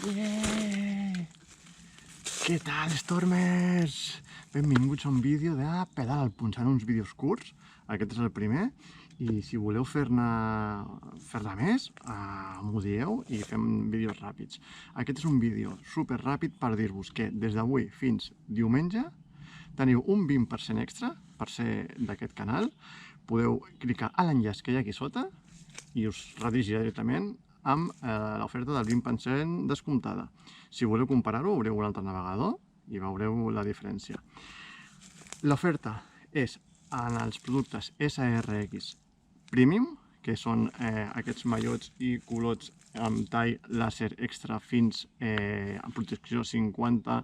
Yeah! Què tal, Stormers? Benvinguts a un vídeo de Pedal al Punt. Seran uns vídeos curts, aquest és el primer, i si voleu fer-ne més, m'ho dieu i fem vídeos ràpids. Aquest és un vídeo super ràpid per dir-vos que des d'avui fins diumenge teniu un 20% extra per ser d'aquest canal. Podeu clicar a l'enllaç que hi ha aquí sota i us redirigirà directament amb l'oferta del 20% descomptada. Si voleu comparar-ho, obriu un altre navegador i veureu la diferència. L'oferta és en els productes SRX Premium, que són aquests maillots i culots amb tall làser extra fins amb protecció 50.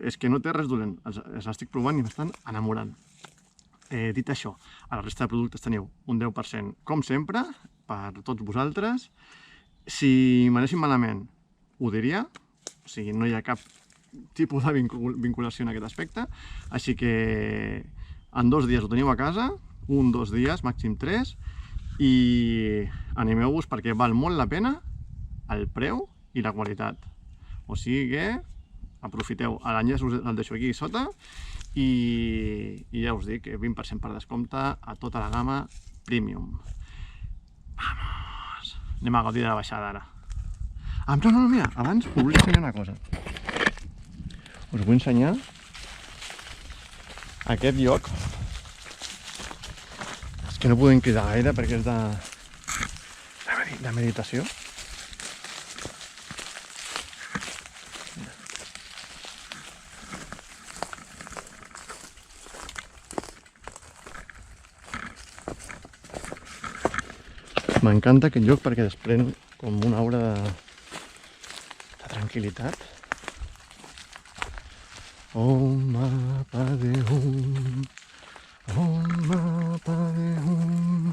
És que no té res dolent, els estic provant i m'estan enamorant. Dit això, a la resta de productes teniu un 10%, com sempre, per tots vosaltres. Si m'anéssim malament, ho diria, o sigui, no hi ha cap tipus de vinculació en aquest aspecte, així que en 2 dies ho teniu a casa, 1-2 dies, màxim 3, i animeu-vos perquè val molt la pena el preu i la qualitat. O sigui que aprofiteu, l'enllaç us el deixo aquí sota i ja us dic que 20% per descompte a tota la gamma Premium. Vamos! Anem a gaudir de la baixada ara. No, mira, abans us vull ensenyar una cosa. Us vull ensenyar aquest lloc. És que no podem cridar gaire perquè és de meditació. M'encanta aquest lloc perquè desprèn com una aura de tranquil·litat. Om Padme Hum, Om Padme Hum,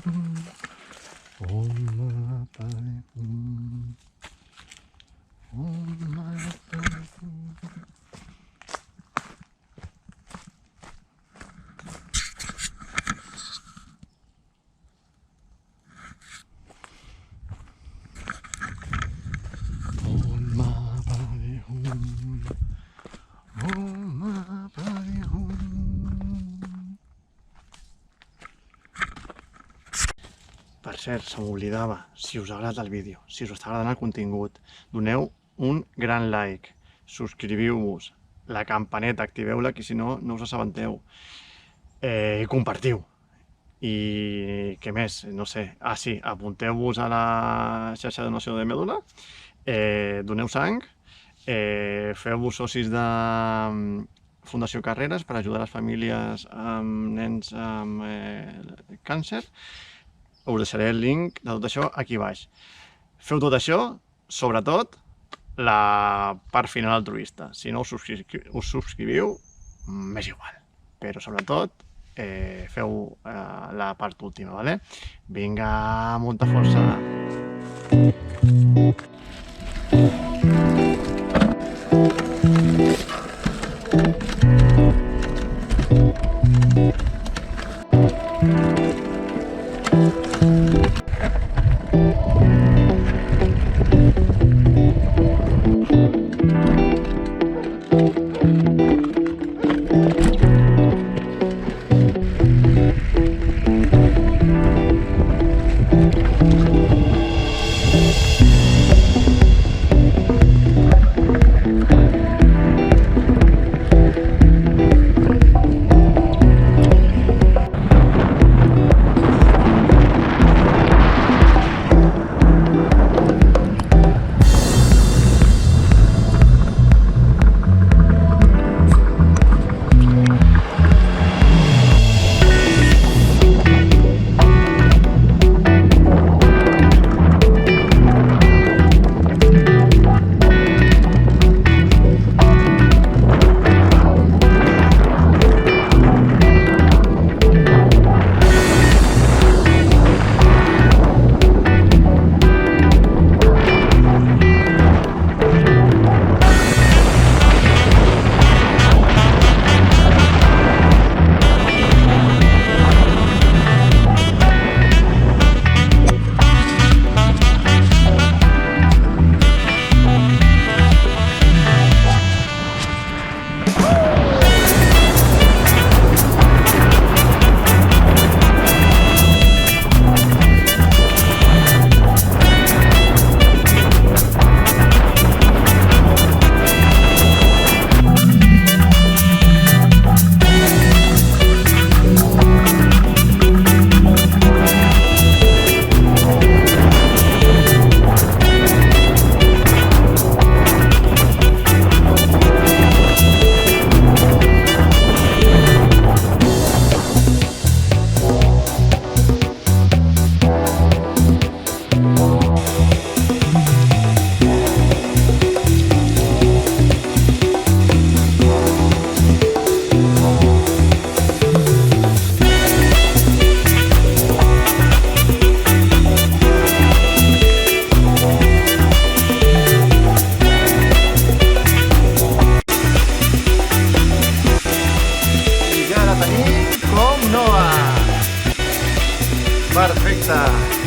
Om Padme Hum, Om Padme Hum. Per cert, se m'oblidava, si us ha agradat el vídeo, si us està agradant el contingut, doneu un gran like, subscriviu-vos, la campaneta, activeu-la, que si no, no us assabenteu, i compartiu. I què més? No sé. Sí, apunteu-vos a la xarxa de donació de mèdula, doneu sang, feu-vos socis de Fundació Carreres per ajudar les famílies amb nens amb càncer. Us deixaré el link de tot això aquí baix. Feu tot això, sobretot la part final altruista. Si no us subscriviu, m'és igual. Però sobretot feu la part última, vale? Vinga, molta força! tenim com nova. Perfecte.